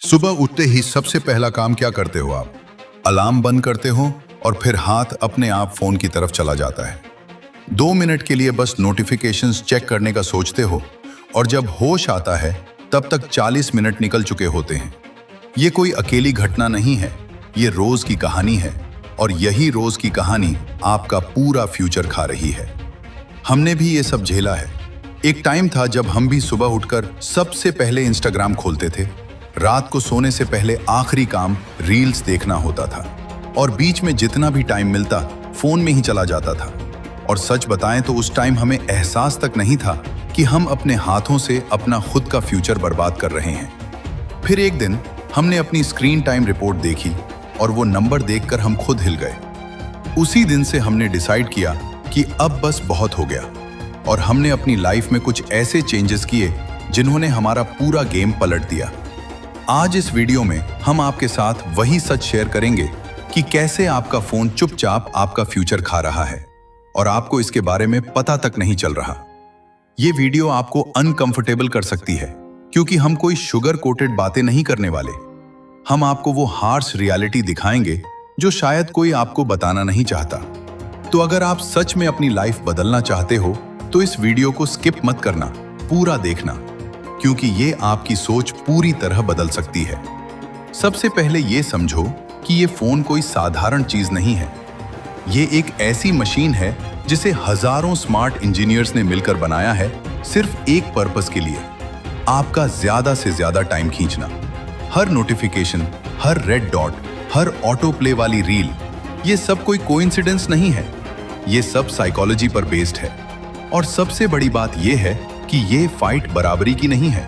सुबह उठते ही सबसे पहला काम क्या करते हो आप? अलार्म बंद करते हो और फिर हाथ अपने आप फोन की तरफ चला जाता है। 2 मिनट के लिए बस नोटिफिकेशंस चेक करने का सोचते हो और जब होश आता है तब तक 40 मिनट निकल चुके होते हैं। ये कोई अकेली घटना नहीं है, ये रोज की कहानी है और यही रोज की कहानी आपका पूरा फ्यूचर खा रही है। हमने भी ये सब झेला है। एक टाइम था जब हम भी सुबह उठकर सबसे पहले इंस्टाग्राम खोलते थे। रात को सोने से पहले आखिरी काम रील्स देखना होता था और बीच में जितना भी टाइम मिलता फोन में ही चला जाता था। और सच बताएं तो उस टाइम हमें एहसास तक नहीं था कि हम अपने हाथों से अपना खुद का फ्यूचर बर्बाद कर रहे हैं। फिर एक दिन हमने अपनी स्क्रीन टाइम रिपोर्ट देखी और वो नंबर देखकर हम खुद हिल गए। उसी दिन से हमने डिसाइड किया कि अब बस बहुत हो गया और हमने अपनी लाइफ में कुछ ऐसे चेंजेस किए जिन्होंने हमारा पूरा गेम पलट दिया। आज इस वीडियो में हम आपके साथ वही सच शेयर करेंगे कि कैसे आपका फोन चुपचाप आपका फ्यूचर खा रहा है और आपको इसके बारे में पता तक नहीं चल रहा। ये वीडियो आपको अनकंफर्टेबल कर सकती है क्योंकि हम कोई शुगर कोटेड बातें नहीं करने वाले। हम आपको वो हार्श रियलिटी दिखाएंगे जो शायद कोई आपको बताना नहीं चाहता। तो अगर आप सच में अपनी लाइफ बदलना चाहते हो तो इस वीडियो को स्किप मत करना, पूरा देखना, क्योंकि ये आपकी सोच पूरी तरह बदल सकती है। सबसे पहले ये समझो कि ये फोन कोई साधारण चीज नहीं है। ये एक ऐसी मशीन है जिसे हजारों स्मार्ट इंजीनियर्स ने मिलकर बनाया है सिर्फ एक पर्पस के लिए, आपका ज्यादा से ज्यादा टाइम खींचना। हर नोटिफिकेशन, हर रेड डॉट, हर ऑटो प्ले वाली रील, ये सब कोई कोइंसिडेंस नहीं है। ये सब साइकोलॉजी पर बेस्ड है। और सबसे बड़ी बात यह है कि ये फाइट बराबरी की नहीं है।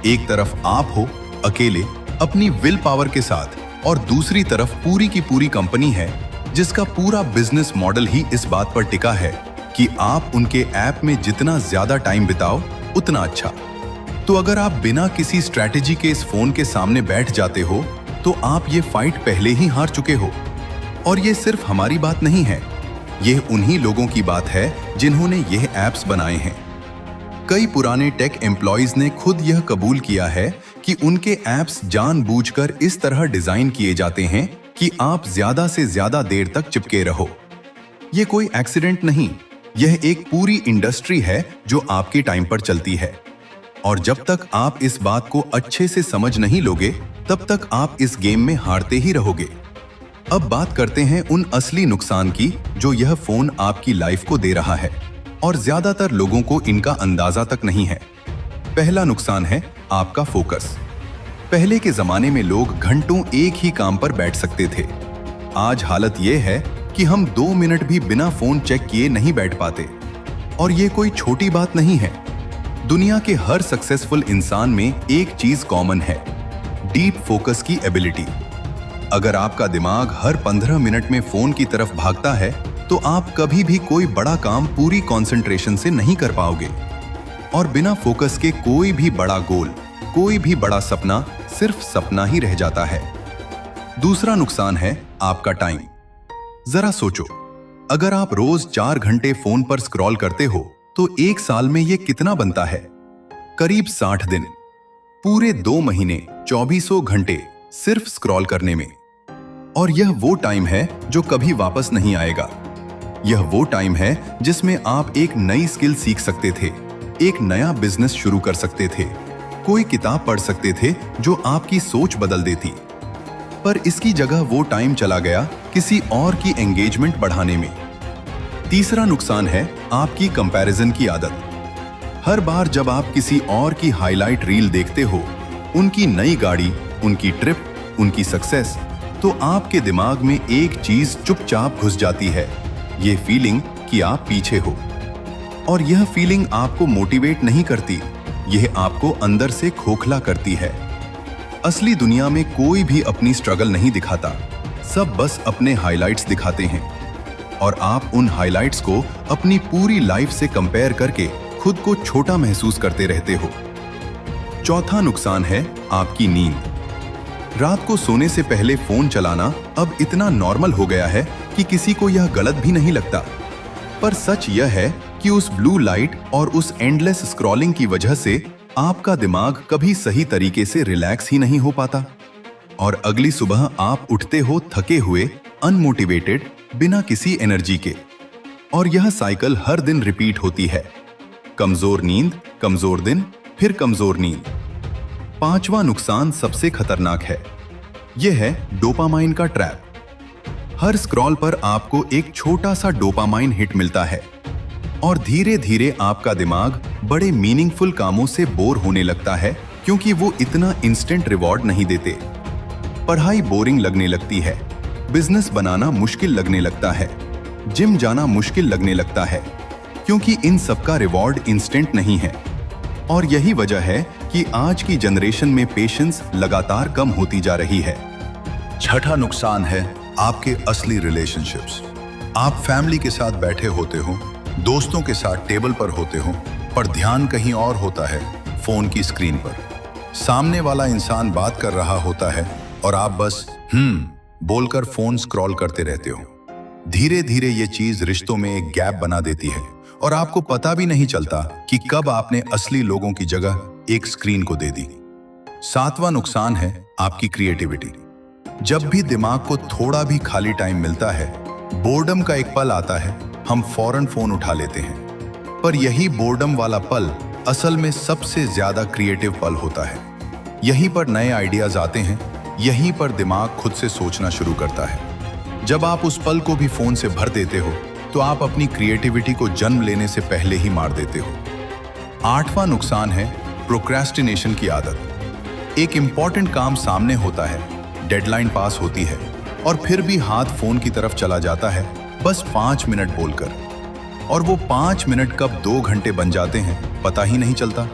एक तरफ आप हो अकेले अपनी विल पावर के साथ और दूसरी तरफ पूरी की पूरी कंपनी है जिसका पूरा बिजनेस मॉडल ही इस बात पर टिका है कि आप उनके ऐप में जितना ज्यादा टाइम बिताओ उतना अच्छा। तो अगर आप बिना किसी स्ट्रैटेजी के इस फोन के सामने बैठ जाते हो तो आप ये फाइट पहले ही हार चुके हो। और ये सिर्फ हमारी बात नहीं है, यह उन्हीं लोगों की बात है जिन्होंने यह ऐप्स बनाए हैं। कई पुराने टेक एम्प्लॉइज ने खुद यह कबूल किया है कि उनके ऐप्स जानबूझकर इस तरह डिजाइन किए जाते हैं कि आप ज्यादा से ज्यादा देर तक चिपके रहो। यह कोई एक्सीडेंट नहीं, यह एक पूरी इंडस्ट्री है जो आपके टाइम पर चलती है। और जब तक आप इस बात को अच्छे से समझ नहीं लोगे तब तक आप इस गेम में हारते ही रहोगे। अब बात करते हैं उन असली नुकसान की जो यह फोन आपकी लाइफ को दे रहा है और ज्यादातर लोगों को इनका अंदाजा तक नहीं है। पहला नुकसान है आपका फोकस। पहले के जमाने में लोग घंटों एक ही काम पर बैठ सकते थे। आज हालत यह है कि हम 2 मिनट भी बिना फोन चेक किए नहीं बैठ पाते। और ये कोई छोटी बात नहीं है। दुनिया के हर सक्सेसफुल इंसान में एक चीज कॉमन है, डीप फोकस की एबिलिटी। अगर आपका दिमाग हर 15 मिनट में फोन की तरफ भागता है तो आप कभी भी कोई बड़ा काम पूरी कंसंट्रेशन से नहीं कर पाओगे। और बिना फोकस के कोई भी बड़ा गोल, कोई भी बड़ा सपना सिर्फ सपना ही रह जाता है। दूसरा नुकसान है आपका टाइम। जरा सोचो, अगर आप रोज 4 घंटे फोन पर स्क्रॉल करते हो तो एक साल में यह कितना बनता है? करीब 60 दिन। पूरे 2 महीने 2400 घंटे सिर्फ स्क्रॉल करने में। और यह वो टाइम है जो कभी वापस नहीं आएगा। यह वो टाइम है जिसमें आप एक नई स्किल सीख सकते थे, एक नया बिजनेस शुरू कर सकते थे, कोई किताब पढ़ सकते थे जो आपकी सोच बदल देती। पर इसकी जगह वो टाइम चला गया किसी और की एंगेजमेंट बढ़ाने में। तीसरा नुकसान है आपकी कंपैरिजन की आदत। हर बार जब आप किसी और की हाईलाइट रील देखते हो, उनकी नई गाड़ी, उनकी ट्रिप, उनकी सक्सेस, तो आपके दिमाग में एक चीज चुपचाप घुस जाती है, ये फीलिंग कि आप पीछे हो। और यह फीलिंग आपको मोटिवेट नहीं करती, यह आपको अंदर से खोखला करती है। असली दुनिया में कोई भी अपनी स्ट्रगल नहीं दिखाता, सब बस अपने हाइलाइट्स दिखाते हैं। और आप उन हाइलाइट्स को अपनी पूरी लाइफ से कंपेयर करके खुद को छोटा महसूस करते रहते हो। चौथा नुकसान है आपकी नींद। रात को सोने से पहले फोन चलाना अब इतना नॉर्मल हो गया है कि किसी को यह गलत भी नहीं लगता। पर सच यह है कि उस ब्लू लाइट और उस एंडलेस स्क्रॉलिंग की वजह से आपका दिमाग कभी सही तरीके से रिलैक्स ही नहीं हो पाता और अगली सुबह आप उठते हो थके हुए, अनमोटिवेटेड, बिना किसी एनर्जी के। और यह साइकिल हर दिन रिपीट होती है। कमजोर नींद, कमजोर दिन, फिर कमजोर नींद। पांचवा नुकसान सबसे खतरनाक है। यह है डोपामाइन का ट्रैप। हर स्क्रॉल पर आपको एक छोटा सा डोपामाइन हिट मिलता है और धीरे धीरे आपका दिमाग बड़े मीनिंगफुल कामों से बोर होने लगता है, क्योंकि वो इतना इंस्टेंट रिवॉर्ड नहीं देते। पढ़ाई बोरिंग लगने लगती है, बिजनेस बनाना मुश्किल लगने लगता है, जिम जाना मुश्किल लगने लगता है, क्योंकि इन सब का रिवॉर्ड इंस्टेंट नहीं है। और यही वजह है कि आज की जनरेशन में पेशेंस लगातार कम होती जा रही है। छठा नुकसान है आपके असली रिलेशनशिप्स। आप फैमिली के साथ बैठे होते हो, दोस्तों के साथ टेबल पर होते हो, पर ध्यान कहीं और होता है, फोन की स्क्रीन पर। सामने वाला इंसान बात कर रहा होता है और आप बस बोलकर फोन स्क्रॉल करते रहते हो। धीरे धीरे ये चीज रिश्तों में एक गैप बना देती है और आपको पता भी नहीं चलता कि कब आपने असली लोगों की जगह एक स्क्रीन को दे दी। सातवां नुकसान है आपकी क्रिएटिविटी। जब भी दिमाग को थोड़ा भी खाली टाइम मिलता है, बोर्डम का एक पल आता है, हम फौरन फोन उठा लेते हैं। पर यही बोर्डम वाला पल असल में सबसे ज्यादा क्रिएटिव पल होता है। यहीं पर नए आइडियाज आते हैं, यहीं पर दिमाग खुद से सोचना शुरू करता है। जब आप उस पल को भी फोन से भर देते हो तो आप अपनी क्रिएटिविटी को जन्म लेने से पहले ही मार देते हो। आठवां नुकसान है प्रोक्रेस्टिनेशन की आदत। एक इंपॉर्टेंट काम सामने होता है, डेडलाइन पास होती है और फिर भी हाथ फोन की तरफ चला जाता है, बस 5 मिनट बोलकर। और वो 5 मिनट कब 2 घंटे बन जाते हैं पता ही नहीं चलता।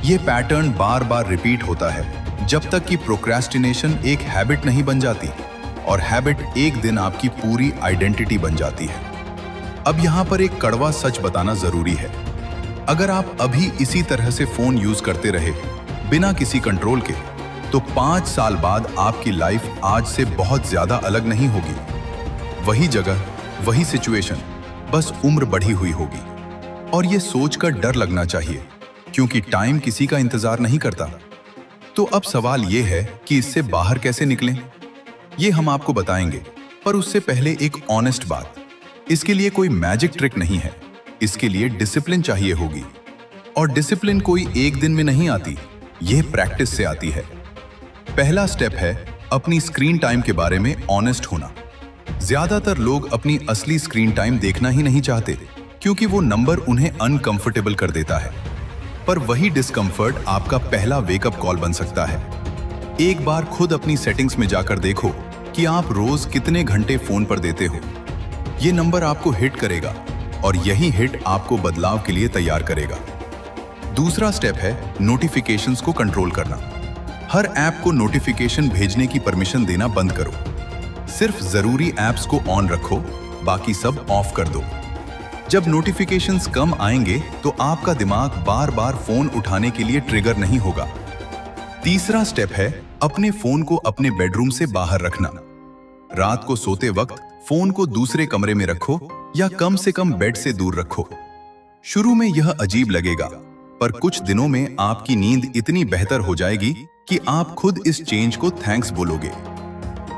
ये पैटर्न बार बार रिपीट होता है जब तक कि प्रोक्रेस्टिनेशन एक हैबिट नहीं बन जाती और हैबिट एक दिन आपकी पूरी आइडेंटिटी बन जाती है। अब यहाँ पर एक कड़वा सच बताना जरूरी है। अगर आप अभी इसी तरह से फोन यूज करते रहे बिना किसी कंट्रोल के, तो 5 साल बाद आपकी लाइफ आज से बहुत ज्यादा अलग नहीं होगी। वही जगह, वही सिचुएशन, बस उम्र बढ़ी हुई होगी। और ये सोचकर डर लगना चाहिए, क्योंकि टाइम किसी का इंतजार नहीं करता। तो अब सवाल ये है कि इससे बाहर कैसे निकलें? ये हम आपको बताएंगे, पर उससे पहले एक ऑनेस्ट बात। इसके लिए कोई मैजिक ट्रिक नहीं है, इसके लिए डिसिप्लिन चाहिए होगी। और डिसिप्लिन कोई एक दिन में नहीं आती, यह प्रैक्टिस से आती है। पहला स्टेप है अपनी स्क्रीन टाइम के बारे में ऑनेस्ट होना। ज्यादातर लोग अपनी असली स्क्रीन टाइम देखना ही नहीं चाहते, क्योंकि वो नंबर उन्हें अनकंफर्टेबल कर देता है। पर वही डिस्कंफर्ट आपका पहला वेकअप कॉल बन सकता है। एक बार खुद अपनी सेटिंग्स में जाकर देखो कि आप रोज कितने घंटे फोन पर देते हो। ये नंबर आपको हिट करेगा और यही हिट आपको बदलाव के लिए तैयार करेगा। दूसरा स्टेप है नोटिफिकेशंस को कंट्रोल करना। हर ऐप को नोटिफिकेशन भेजने की परमिशन देना बंद करो। सिर्फ जरूरी ऐप्स को ऑन रखो, बाकी सब ऑफ कर दो। जब नोटिफिकेशंस कम आएंगे तो आपका दिमाग बार बार फोन उठाने के लिए ट्रिगर नहीं होगा। तीसरा स्टेप है अपने फोन को अपने बेडरूम से बाहर रखना। रात को सोते वक्त फोन को दूसरे कमरे में रखो या कम से कम बेड से दूर रखो। शुरू में यह अजीब लगेगा, पर कुछ दिनों में आपकी नींद इतनी बेहतर हो जाएगी कि आप खुद इस चेंज को थैंक्स बोलोगे।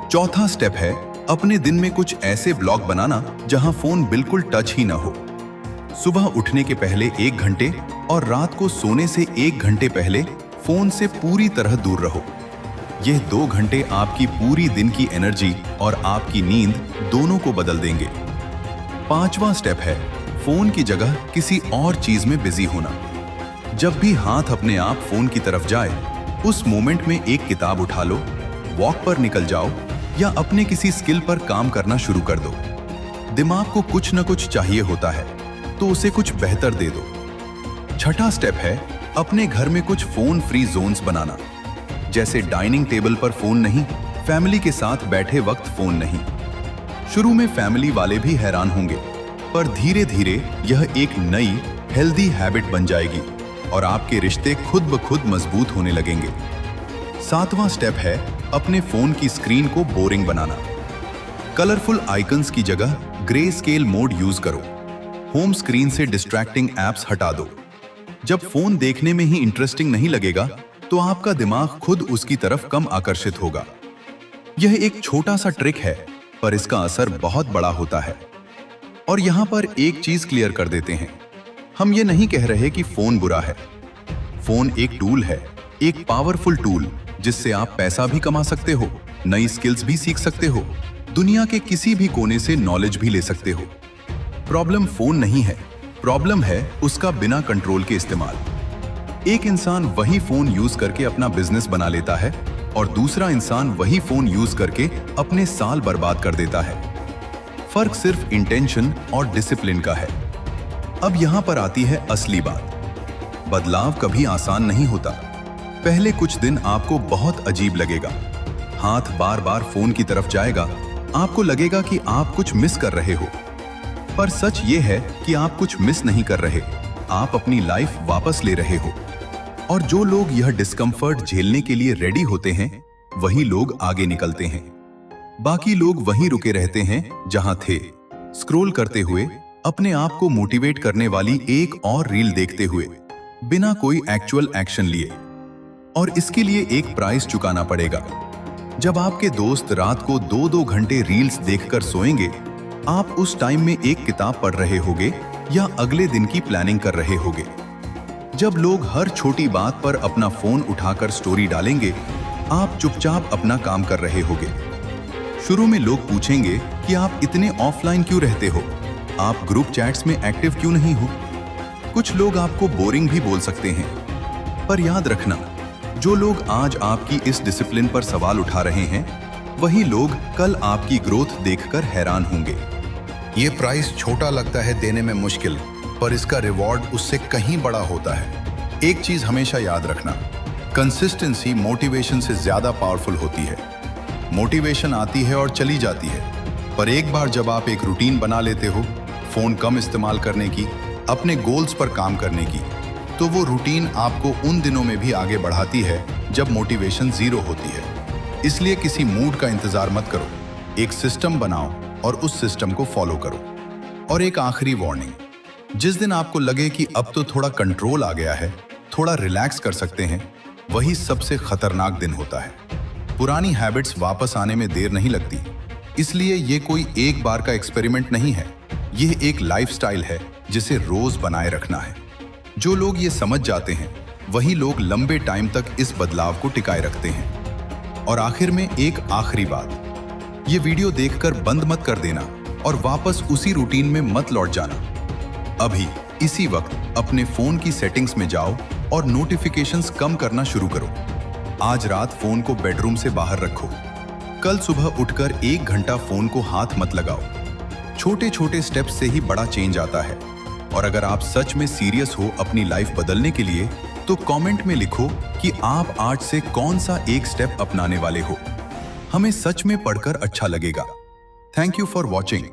चौथा स्टेप है अपने दिन में कुछ ऐसे ब्लॉक बनाना जहां फोन बिल्कुल टच ही ना हो। सुबह उठने के पहले 1 घंटे और रात को सोने से 1 घंटे पहले फोन से पूरी तरह दूर रहो। यह 2 घंटे आपकी पूरी दिन की एनर्जी और आपकी नींद दोनों को बदल देंगे। पांचवा स्टेप है फोन की जगह किसी और चीज में बिजी होना। जब भी हाथ अपने आप फोन की तरफ जाए, उस मोमेंट में एक किताब उठा लो, वॉक पर निकल जाओ या अपने किसी स्किल पर काम करना शुरू कर दो। दिमाग को कुछ न कुछ चाहिए होता है, तो उसे कुछ बेहतर दे दो। छठा स्टेप है अपने घर में कुछ फोन फ्री जोन्स बनाना, जैसे डाइनिंग टेबल पर फोन नहीं, फैमिली के साथ बैठे वक्त फोन नहीं। शुरू में फैमिली वाले भी हैरान होंगे, पर धीरे धीरे यह एक नई हेल्दी हैबिट बन जाएगी और आपके रिश्ते खुद ब खुद मजबूत होने लगेंगे। सातवां स्टेप है अपने फोन की स्क्रीन को बोरिंग बनाना। कलरफुल आइकन्स की जगह ग्रे स्केल मोड यूज करो। होम स्क्रीन से डिस्ट्रैक्टिंग एप्स हटा दो। जब फोन देखने में ही इंटरेस्टिंग नहीं लगेगा तो आपका दिमाग खुद उसकी तरफ कम आकर्षित होगा। यह एक छोटा सा ट्रिक है, पर इसका असर बहुत बड़ा होता है। और यहां पर एक चीज क्लियर कर देते हैं, हम ये नहीं कह रहे कि फोन बुरा है। फोन एक टूल है, एक पावरफुल टूल, जिससे आप पैसा भी कमा सकते हो, नई स्किल्स भी सीख सकते हो, दुनिया के किसी भी कोने से नॉलेज भी ले सकते हो। प्रॉब्लम फोन नहीं है, प्रॉब्लम है उसका बिना कंट्रोल के इस्तेमाल। एक इंसान वही फोन यूज करके अपना बिजनेस बना लेता है और दूसरा इंसान वही फोन यूज करके अपने साल बर्बाद कर देता है। फर्क सिर्फ इंटेंशन और डिसिप्लिन का है। अब यहां पर आती है असली बात। बदलाव कभी आसान नहीं होता। पहले कुछ दिन आपको बहुत अजीब लगेगा, हाथ बार बार फोन की तरफ जाएगा, आपको लगेगा कि आप कुछ मिस कर रहे हो। पर सच ये है कि आप कुछ मिस नहीं कर रहे, आप अपनी लाइफ वापस ले रहे हो। और जो लोग यह डिस्कम्फर्ट झेलने के लिए रेडी होते हैं, वही लोग आगे निकलते हैं। बाकी लोग वहीं रुके रहते हैं जहां थे, स्क्रॉल करते हुए, अपने आप को मोटिवेट करने वाली एक और रील देखते हुए, बिना कोई एक्चुअल एक्शन लिए। और इसके लिए एक प्राइस चुकाना पड़ेगा। जब आपके दोस्त रात को 2-2 घंटे रील्स देखकर सोएंगे, आप उस टाइम में एक किताब पढ़ रहे होगे या अगले दिन की प्लानिंग कर रहे होगे। जब लोग हर छोटी बात पर अपना फोन उठाकर स्टोरी डालेंगे, आप चुपचाप अपना काम कर रहे होगे। शुरू में लोग पूछेंगे कि आप इतने ऑफलाइन क्यों रहते हो, आप ग्रुप चैट्स में एक्टिव क्यों नहीं हो। कुछ लोग आपको बोरिंग भी बोल सकते हैं, पर याद रखना, जो लोग आज आपकी इस डिसिप्लिन पर सवाल उठा रहे हैं, वही लोग कल आपकी ग्रोथ देखकर हैरान होंगे। ये प्राइस छोटा लगता है देने में मुश्किल, पर इसका रिवॉर्ड उससे कहीं बड़ा होता है। एक चीज हमेशा याद रखना, कंसिस्टेंसी मोटिवेशन से ज्यादा पावरफुल होती है। मोटिवेशन आती है और चली जाती है, पर एक बार जब आप एक रूटीन बना लेते हो, फोन कम इस्तेमाल करने की, अपने गोल्स पर काम करने की, तो वो रूटीन आपको उन दिनों में भी आगे बढ़ाती है जब मोटिवेशन जीरो होती है। इसलिए किसी मूड का इंतजार मत करो, एक सिस्टम बनाओ और उस सिस्टम को फॉलो करो। और एक आखिरी वार्निंग, जिस दिन आपको लगे कि अब तो थोड़ा कंट्रोल आ गया है, थोड़ा रिलैक्स कर सकते हैं, वही सबसे खतरनाक दिन होता है। पुरानी हैबिट्स वापस आने में देर नहीं लगती, इसलिए ये कोई एक बार का एक्सपेरिमेंट नहीं है, यह एक लाइफस्टाइल है जिसे रोज बनाए रखना है। जो लोग ये समझ जाते हैं, वही लोग लंबे टाइम तक इस बदलाव को टिकाए रखते हैं। और आखिर में एक आखिरी बात, ये वीडियो देखकर बंद मत कर देना और वापस उसी रूटीन में मत लौट जाना। अभी इसी वक्त अपने फोन की सेटिंग्स में जाओ और नोटिफिकेशंस कम करना शुरू करो। आज रात फोन को बेडरूम से बाहर रखो। कल सुबह उठकर 1 घंटा फोन को हाथ मत लगाओ। छोटे छोटे स्टेप्स से ही बड़ा चेंज आता है। और अगर आप सच में सीरियस हो अपनी लाइफ बदलने के लिए, तो कमेंट में लिखो कि आप आज से कौन सा एक स्टेप अपनाने वाले हो। हमें सच में पढ़कर अच्छा लगेगा। Thank you for watching.